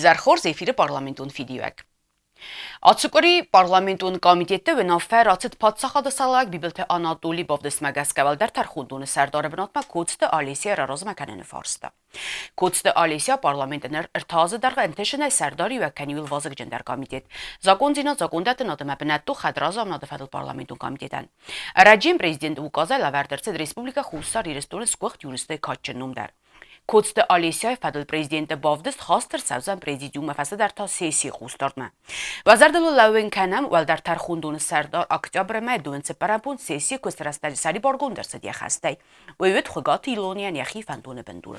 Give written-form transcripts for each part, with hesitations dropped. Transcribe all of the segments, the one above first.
Զարխոր զեյֆիրը պարլամենտուն ֆիդիոյակ։ Atsukori parlamentun komiteti ve nafer atıt patsaxadı salak bibilte Anadolu bovdes magaskaval der tarxundunu serdare binatma kodste Alesiya razmakanını farsta. Kodste Alesiya parlamentener irtazı darga enteşine serdari ve kaniyul vazık cender komitet. Zakon zina zakondatın adı mebinettu xadrazam nadı fedil parlamentun komiteten. Rejim prezident ukaza laverderse Respublika Xusar iristorun skuxt yuriste kaçınum der. Kodste Alesiya fedil prezidenti bovdes xastır savzan prezidium mefese der ta sesi xustardma. Вазардало лавен канам вал дар тархундун сардар октябр май 2005 сессия көстерастали сари боргун дерсе дия хастай. Войвет хугат илониан яхи фантуне бендур.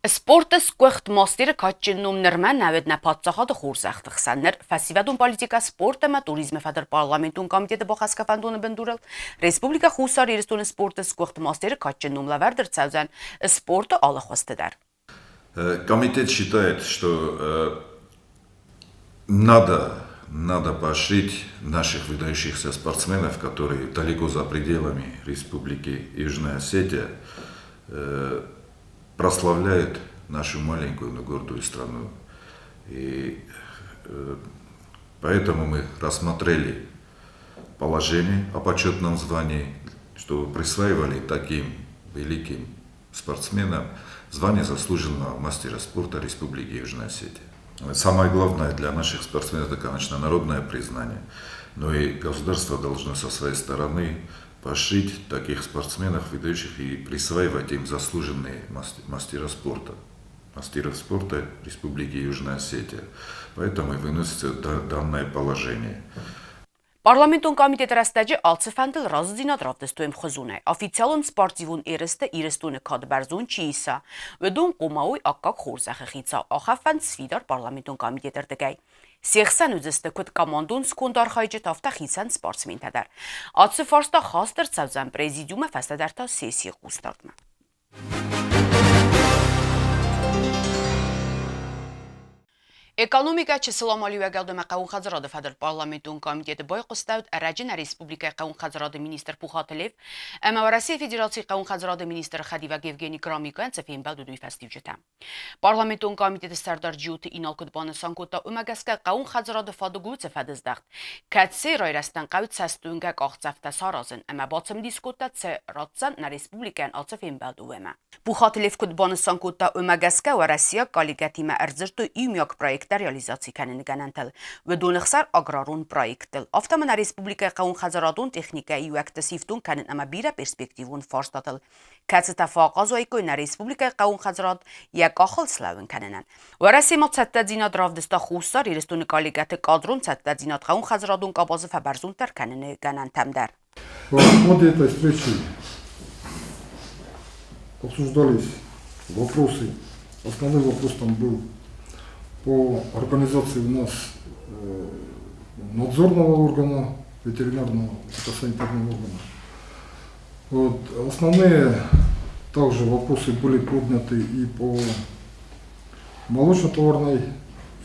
Спорт сквехт мастер качинум нерман навед на патсахад хурсахтых саннер фасивадун политика спорта ма туризм фадер парламентун комитети бохаска фандуне бендурал. Республика Хусар иристун спорт сквехт мастер качинум лавердер цавзан спорта алахостедар. Комитет считает, что надо поощрить наших выдающихся спортсменов, которые далеко за пределами Республики Южная Осетия прославляют нашу маленькую, но гордую страну. И поэтому мы рассмотрели положение о почетном звании, что присваивали таким великим спортсменам звание заслуженного мастера спорта Республики Южная Осетия. Самое главное для наших спортсменов это, конечно, народное признание, но и государство должно со своей стороны поощрить таких спортсменов, выдающих, и присваивать им заслуженные мастера спорта Республики Южная Осетия. Поэтому и выносится данное положение. Parlamentun komiteti rastacı alçıfendil razı zinadravdestuem xuzune. Oficialun sportivun eriste iristune kadberzun çiisa ve don qomaoy akkak xorsaxı xitsa axafend svidar parlamentun komiteter degay. 80 üzeste kut komandun skundar xaycı tafta xitsan sportsmen tedar. Atsı farsta xastır savzan prezidiume festedar ta sesi qustardma. Экономика числомалия галдема қаун хазарады фадер парламентун комитети бой қустауд Раджина Республика қаун хазарады министр Пухателев, әмә Россия Федерации қаун хазарады министр Хадивак Евгений Крамикан цефен бәдудуй фастивчета. Парламентун комитети сардар джиуты инал кудбаны санкота умагаска қаун хазарады фадугу цефадыздағд. Кәтсе райрастан қауд сәстунгак ақтсафта саразын, әмә батсым дискота цератсан на республикан алцефен бәдуэма. Пухателев кудбаны санкота умагаска ва Россия коллегатима әрзірту имяк проект реализации канını ganantal ve donıxsar agrarun proyektil. Aftamana Respublika qavun xazaradun texnika yuaktasifdun kanın ama bira perspektivun farstatil. Katsi tafaqaz oykoyna Respublika qavun xazarad yak axıl slavın kanınan. Ve rasimat sattadzinat ravdista xusar iristuni kollegati kadrun sattadzinat qavun xazaradun qabazı fabarzuntar kanını ganantamdar. В ходе этой встречи обсуждались вопросы. Основной вопрос там был по организации у нас надзорного органа, ветеринарного, фитосанитарного органа. Вот, основные также вопросы были подняты и по молочно-товарной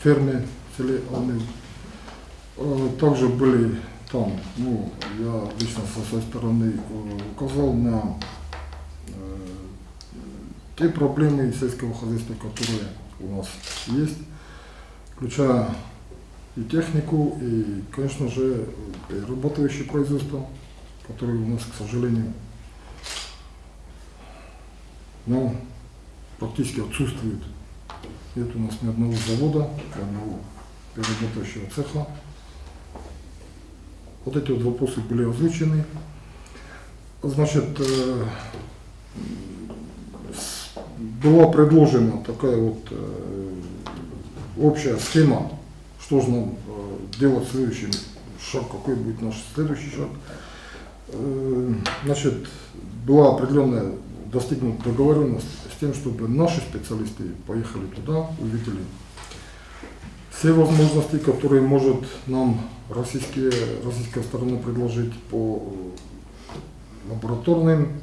ферме в селе Алмил. Также были там, я лично со своей стороны указал на те проблемы сельского хозяйства, которые у нас есть, включая и технику, и, конечно же, работающее производство, которое у нас, к сожалению, практически отсутствует. Нет у нас ни одного завода, ни одного переработающего цеха. Вот эти вот вопросы были озвучены. Значит, была предложена такая вот общая схема, что же нам делать следующий шаг, какой будет наш следующий шаг. Значит, была определенная достигнута договоренность с тем, чтобы наши специалисты поехали туда, увидели все возможности, которые может нам российская сторона предложить по лабораторным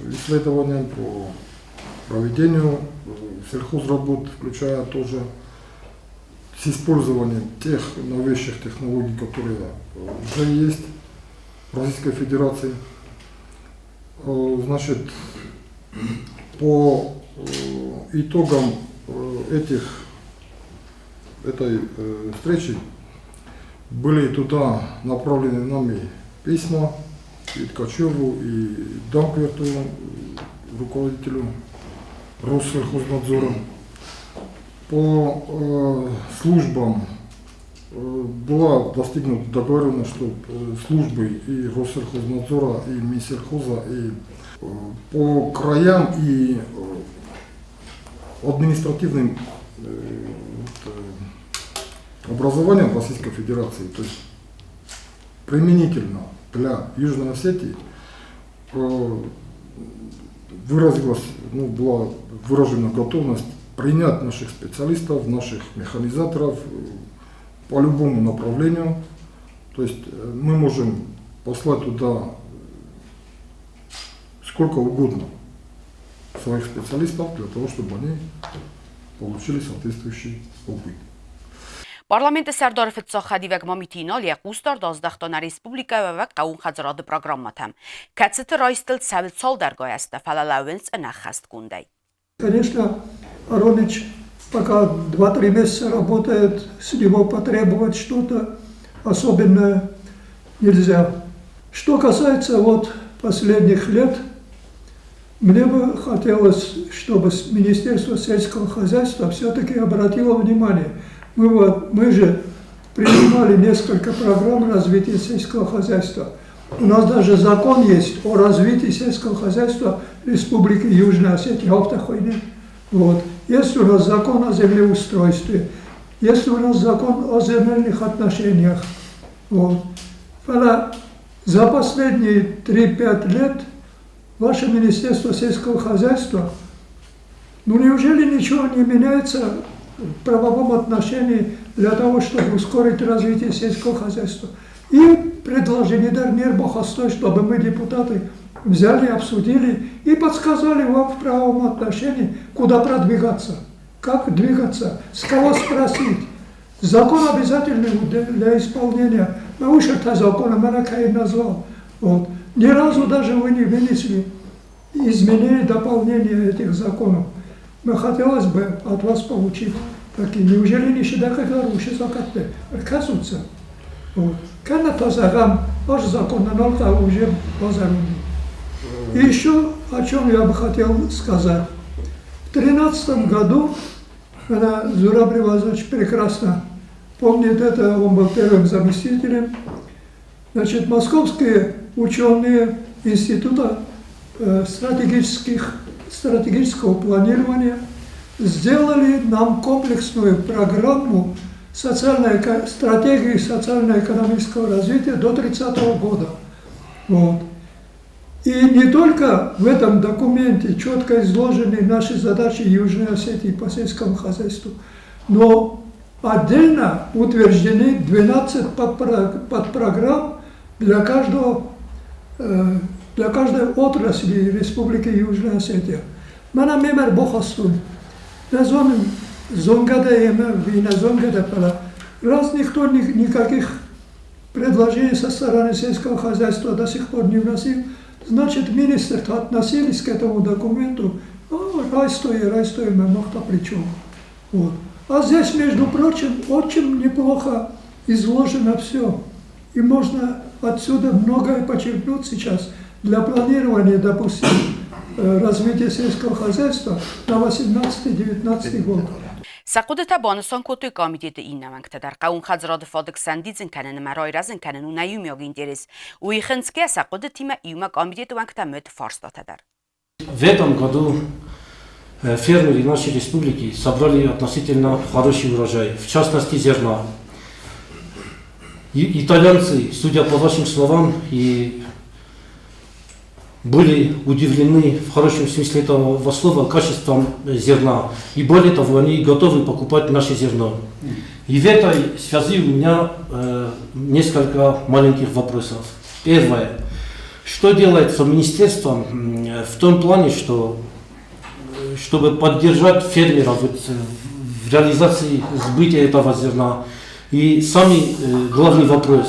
исследованиям, по проведению сельхозработ, включая тоже с использованием тех новейших технологий, которые уже есть в Российской Федерации. Значит, по итогам этой встречи были туда направлены нами письма и Ткачеву, и Данкверту, руководителю Россельхознадзора. По службам была достигнута договоренность, что службы и Россельхознадзора, и Минсельхоза, и по краям и административным образованием Российской Федерации, то есть применительно для Южной Осетии, была выражена готовность принять наших специалистов, наших механизаторов по любому направлению. То есть мы можем послать туда сколько угодно своих специалистов для того, чтобы они получили соответствующий опыт. Parlamenti Serdar Fitsakhdivek Mamitinal jak ustar dazdakhtana Respublika ve Qaun Khazaradı programmatam. Katsıtı Raistil Savil Saldargoyasta Falalawins Anahast Kunday. Конечно, Аронич пока 2-3 месяца работает, с него потребовать что-то особенное нельзя. Что касается последних лет, мне бы хотелось, чтобы Министерство сельского хозяйства все-таки обратило внимание. Мы же принимали несколько программ развития сельского хозяйства. У нас даже закон есть о развитии сельского хозяйства Республики Южная Осетия, Автохойни. Есть у нас закон о землеустройстве, есть у нас закон о земельных отношениях. За последние 3-5 лет ваше Министерство сельского хозяйства, неужели ничего не меняется в правовом отношении для того, чтобы ускорить развитие сельского хозяйства? И предложение Дармир Бахастой, чтобы мы, депутаты, взяли, обсудили и подсказали вам в правовом отношении, куда продвигаться, как двигаться, с кого спросить. Закон обязательный для исполнения. Наушерта закона Маракай назвал. Ни разу даже вы не вынесли изменения, дополнения этих законов. Но хотелось бы от вас получить такие. Неужели не считать, как лучше закаты? Оказывается. Когда тазагам, ваш закон на нолка уже позаменили. И еще о чем я бы хотел сказать. В 2013 году, когда Зураб Ривазович прекрасно помнит это, он был первым заместителем, московские ученые Института стратегического планирования сделали нам комплексную программу стратегии социально-экономического развития до 30 года. И не только в этом документе четко изложены наши задачи Южной Осетии по сельскому хозяйству, но отдельно утверждены 12 подпрограмм для каждой отрасли Республики Южная Осетия. Мана мемер бохастун. Назовем зонгада емер, вина зонгада пала. Раз никто никаких предложений со стороны сельского хозяйства до сих пор не вносил, значит, министерство относились к этому документу, райстоя, махта причем. А здесь, между прочим, очень неплохо изложено все. И можно отсюда многое почерпнуть сейчас для планирования, допустим, развития сельского хозяйства на 18-19 год. Сақудта банستان کوتوی کامیدیت این نمک تدر قاون خزراد فادک سندیزن کنن مرای رزن کنن و نیوم یاگین دیرس و یخنسکه سقود تیم ایوم کامیدیت وانک تمت фарста تدر. В этом году фермеры нашей республики собрали относительно хороший урожай, в частности зерна. Итальянцы, судя по вашим словам, и были удивлены в хорошем смысле этого слова качеством зерна. И более того, они готовы покупать наше зерно. И в этой связи у меня несколько маленьких вопросов. Первое. Что делается министерством в том плане, чтобы поддержать фермеров в реализации сбытия этого зерна? И самый главный вопрос.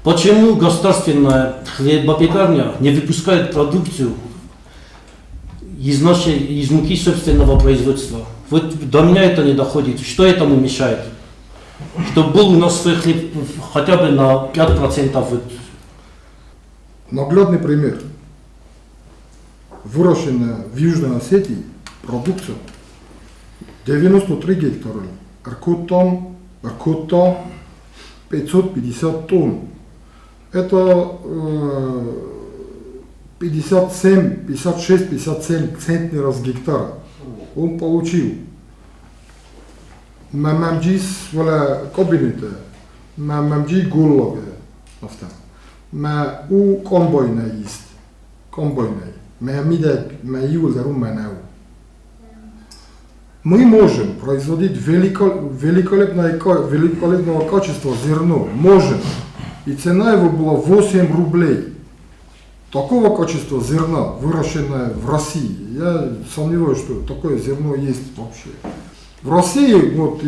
Почему государственная хлебопекарня не выпускает продукцию из муки собственного производства. Вот до меня это не доходит. Что этому мешает? Чтобы был у нас свой хлеб хотя бы на 5%. Вот. Наглядный пример. Выращенная в Южной Осетии продукция 93 гектара, Иркутом 550 тонн. Это 57, 56, 57 центнеров с гектара. Он получил. Мамамджис вала кабинета, мамамджи гуллага, у комбайна есть, комбайна. Мы можем производить великолепного качества зерно, можем. И цена его была 8 рублей. Такого качества зерна, выращенное в России, я сомневаюсь, что такое зерно есть вообще. В России вот,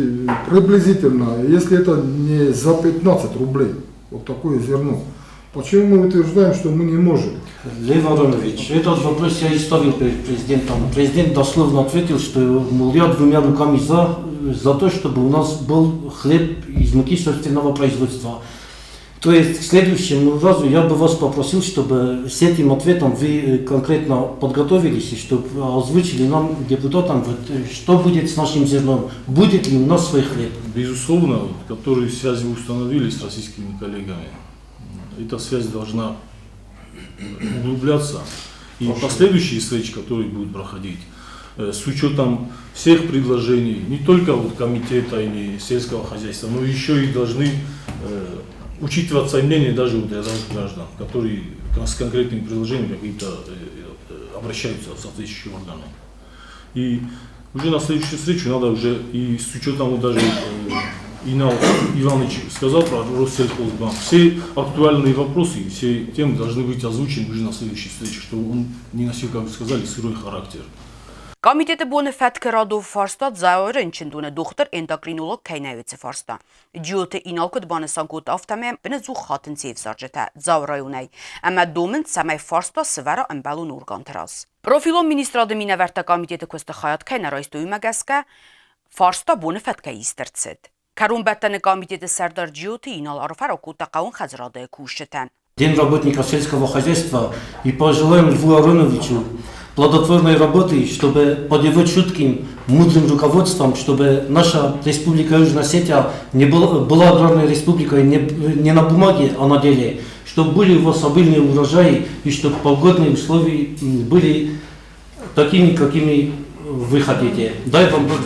приблизительно, если это не за 15 рублей, вот такое зерно. Почему мы утверждаем, что мы не можем? Лев Аронович, этот вопрос я и ставил перед президентом. Президент дословно ответил, что мол, я двумя руками за то, чтобы у нас был хлеб из муки собственного производства. То есть к следующему разу я бы вас попросил, чтобы с этим ответом вы конкретно подготовились и чтобы озвучили нам, депутатам, вот, что будет с нашим зерном, будет ли у нас свой хлеб. Безусловно, которые связи установили с российскими коллегами, эта связь должна углубляться. И последующие встречи, которые будут проходить, с учетом всех предложений, не только вот комитета или сельского хозяйства, но еще и должны учитываться мнение даже вот рядовых граждан, которые с конкретными предложениями какие-то обращаются в соответствующие органы. И уже на следующую встречу надо уже, и с учетом вот даже Инал Иванович сказал про Россельхозбанк, все актуальные вопросы, все темы должны быть озвучены уже на следующей встрече, чтобы он не носил, как вы сказали, сырой характер. Komiteti bune fetke radu Farstat zaorin çindune doktor endokrinolog kaynavitsi Farsta. Diote inalkut bane sankut aftamem bine zu khatin sev sarjeta zavrayunay. Ama domin samay Farsta svara ambalun organteras. Profilo ministra de mineverta komiteti kuste hayat kaynaraystoyu magaska Farsta bune fetke istertsid. Karun bettene komiteti serdar diote inal arfara kuta qaun khazrade kusheten. День работника сельского хозяйства и пожелаем Льву Ароновичу плодотворной работы, чтобы под его чутким, мудрым руководством, чтобы наша республика Южная Осетия не была аграрной республикой не на бумаге, а на деле, чтобы были у вас обильные урожаи и чтобы погодные условия были такими, какими вы хотите. Дай вам Бог.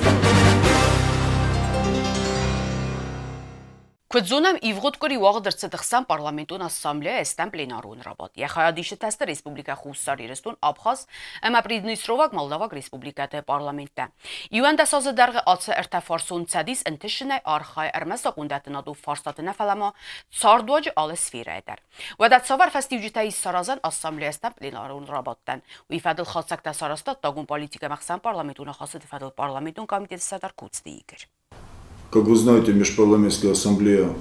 Кведзонам ивгодкори вагдерцет хсан парламентун ассамблея эстен пленарун работ. Я хаядише тест республика Хуссариристун Абхаз, эма Приднестровак Молдовак республикате парламентте. Юэнда сазы дерге атсы эртефарсун цадис энтишине архай эрмеса кундетинаду фарстатына фалама цардуаджи алы сфера эдер. Ведат савар фестивжитаи саразан ассамблея эстен пленарун работтен. Уифадыл хасакта сарастат тагун политика махсан парламентуна хасыд фадыл парламентун комитет садар куцты игр. Как вы знаете, Межпарламентская ассамблея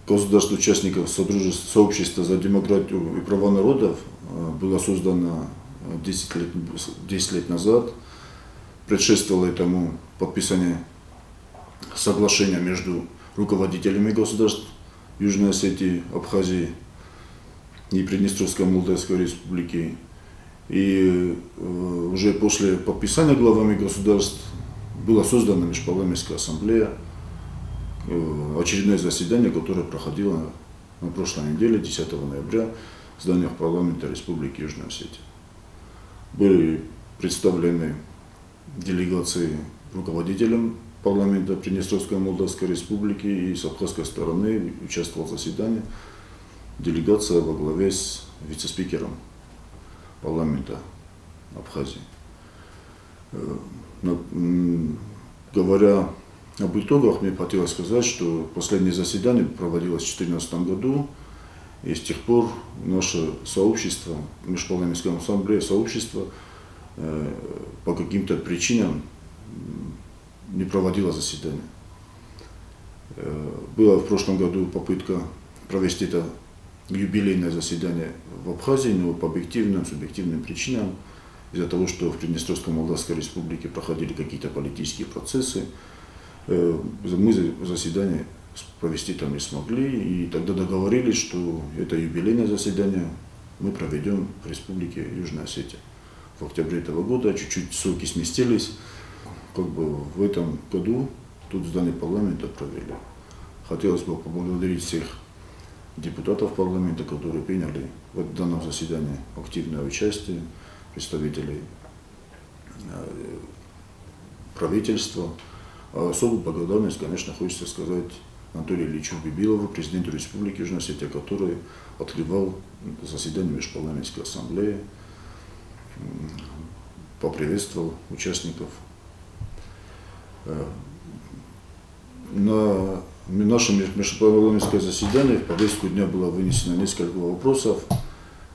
государств-участников сообщества за демократию и права народов была создана 10 лет назад. Предшествовало этому подписание соглашения между руководителями государств Южной Осетии, Абхазии и Приднестровской Молдавской Республики. И уже после подписания главами государств была создана Межпарламентская ассамблея, очередное заседание, которое проходило на прошлой неделе, 10 ноября, в зданиях парламента Республики Южная Осетия. Были представлены делегации руководителям парламента Приднестровской Молдавской Республики, и с абхазской стороны участвовала в заседании делегация во главе с вице-спикером парламента Абхазии. Говоря об итогах, мне хотелось сказать, что последнее заседание проводилось в 2014 году, и с тех пор наше сообщество, Межпарламентская ассамблея сообщества по каким-то причинам не проводила заседание. Была в прошлом году попытка провести это юбилейное заседание в Абхазии, но по объективным, субъективным причинам, из-за того, что в Приднестровской Молдавской Республике проходили какие-то политические процессы, мы заседание провести там не смогли, и тогда договорились, что это юбилейное заседание мы проведем в Республике Южная Осетия. В октябре этого года чуть-чуть сроки сместились, как бы в этом году тут в здании парламента провели. Хотелось бы поблагодарить всех депутатов парламента, которые приняли в данном заседании активное участие, представителей правительства. А особую благодарность, конечно, хочется сказать Анатолию Ильичу Бибилову, президенту Республики Южная Осетия, который открывал заседание Межпарламентской ассамблеи, поприветствовал участников. На нашем межпарламентском заседании в повестку дня было вынесено несколько вопросов,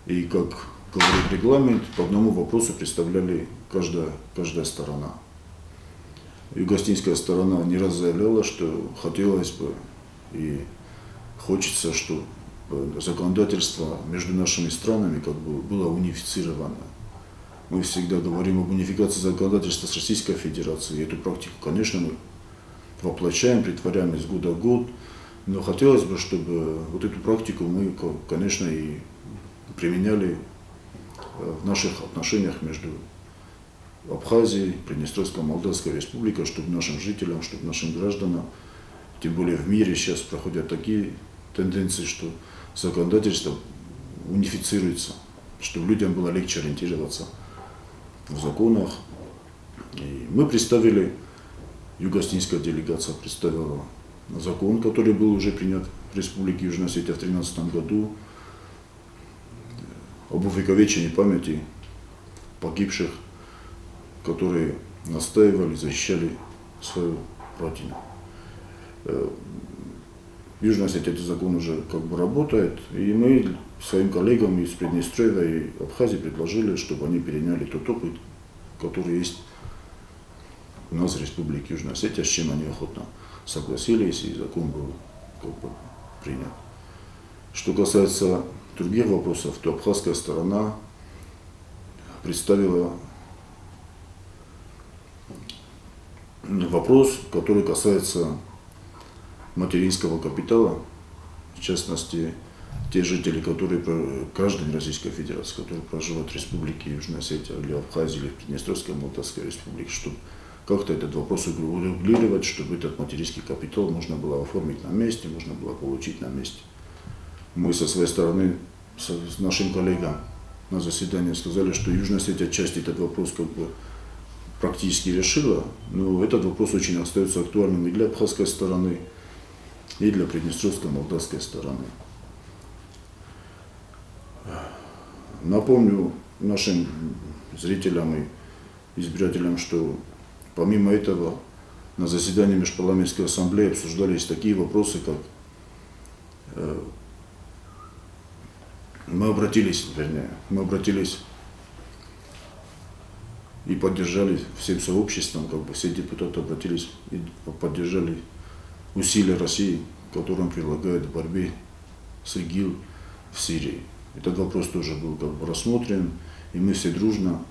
и, как говорит регламент, по одному вопросу представляли каждая сторона. Югостинская сторона не раз заявляла, что хотелось бы и хочется, чтобы законодательство между нашими странами как бы было унифицировано. Мы всегда говорим об унификации законодательства с Российской Федерацией. Эту практику, конечно, мы воплощаем, притворяем из года в год, но хотелось бы, чтобы вот эту практику мы, конечно, и применяли в наших отношениях между Абхазией, Приднестровской Молдавской Республикой, чтобы нашим жителям, чтобы нашим гражданам, тем более в мире сейчас проходят такие тенденции, что законодательство унифицируется, чтобы людям было легче ориентироваться в законах. И мы представили, югостинская делегация представила закон, который был уже принят в Республике Южная Осетия в 2013 году, об увековечении памяти погибших, которые настаивали, защищали свою родину. В Южной Осетии этот закон уже как бы работает, и мы своим коллегам из Приднестровья и Абхазии предложили, чтобы они переняли тот опыт, который есть у нас в Республике Южная Осетия, с чем они охотно согласились, и закон был как бы принят. Что касается других вопросов, то абхазская сторона представила вопрос, который касается материнского капитала, в частности, те жители, граждане Российской Федерации, которые проживают в Республике Южная Осетия или Абхазии, или в Приднестровской Молдавской Республике, чтобы как-то этот вопрос урегулировать, чтобы этот материнский капитал можно было оформить на месте, можно было получить на месте. Мы со своей стороны, с нашим коллегам на заседании сказали, что Южная Осетия часть этот вопрос как бы практически решила, но этот вопрос очень остается актуальным и для абхазской стороны, и для Приднестровской молдавской стороны. Напомню нашим зрителям и избирателям, что помимо этого на заседании Межпарламентской ассамблеи обсуждались такие вопросы, как мы обратились и поддержали всем сообществом, как бы все депутаты обратились и поддержали усилия России, которые он прилагает в борьбе с ИГИЛ в Сирии. Этот вопрос тоже был как бы рассмотрен, и мы все дружно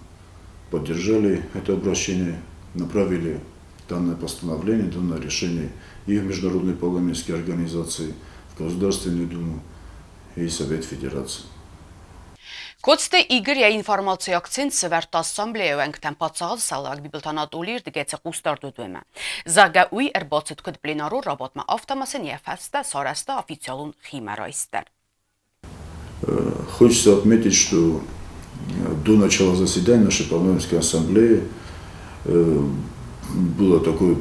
поддержали это обращение, направили данное постановление, данное решение и в международные парламентские организации, в Государственную Думу и Совет Федерации. Կոստե իգր է ինվարմացիա ակցին սվերտ ասամբլեյով ենք տեմպացաղ սալակ բիբլտանատ ուլիր դգեցը կուստար դուդվեմը։ Զագա ուի էրբացıt կդ պլենարու ռաբոտմա ավտամասեն եվհաստա սարաստա официалун химарайстер. Хочется отметить, что до начала заседания нашей парламентской ассамблеи было такое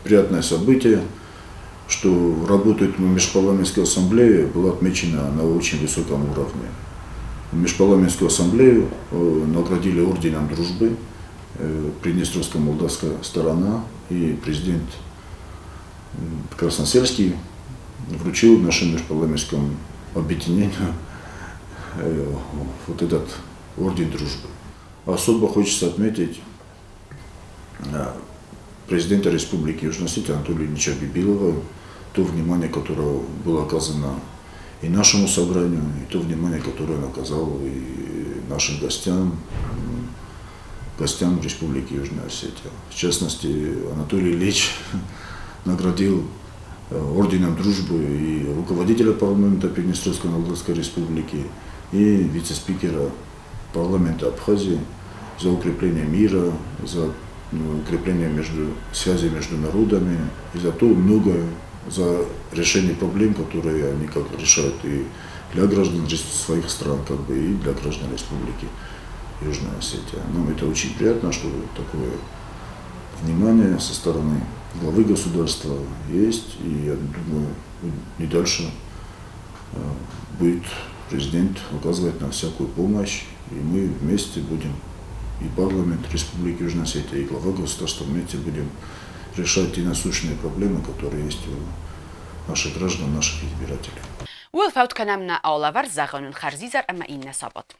приятное событие, что работа межпарламентской ассамблеи была отмечена на очень высоком уровне. Межпарламентскую ассамблею наградили орденом дружбы Приднестровская молдавская сторона, и президент Красносельский вручил нашему межпарламентскому объединению вот этот орден дружбы. Особо хочется отметить президента Республики Южная Осетия Анатолия Ильича Бибилова, то внимание, которое было оказано и нашему собранию, и то внимание, которое он оказал и нашим гостям Республики Южная Осетия. В частности, Анатолий Ильич наградил орденом дружбы и руководителя парламента Приднестровской Молдавской Республики, и вице-спикера парламента Абхазии за укрепление мира, за укрепление связи между народами и за то многое, за решение проблем, которые они как решают и для граждан своих стран, и для граждан Республики Южная Осетия. Нам это очень приятно, что такое внимание со стороны главы государства есть, и я думаю, и дальше будет президент оказывать нам всякую помощь, и мы вместе будем, и парламент Республики Южная Осетия, и глава государства вместе будем решать те насущные проблемы, которые есть у наших граждан, наших избирателей. والفوت كنا من أولافر زاغنون خرزيزر أما إن نصابت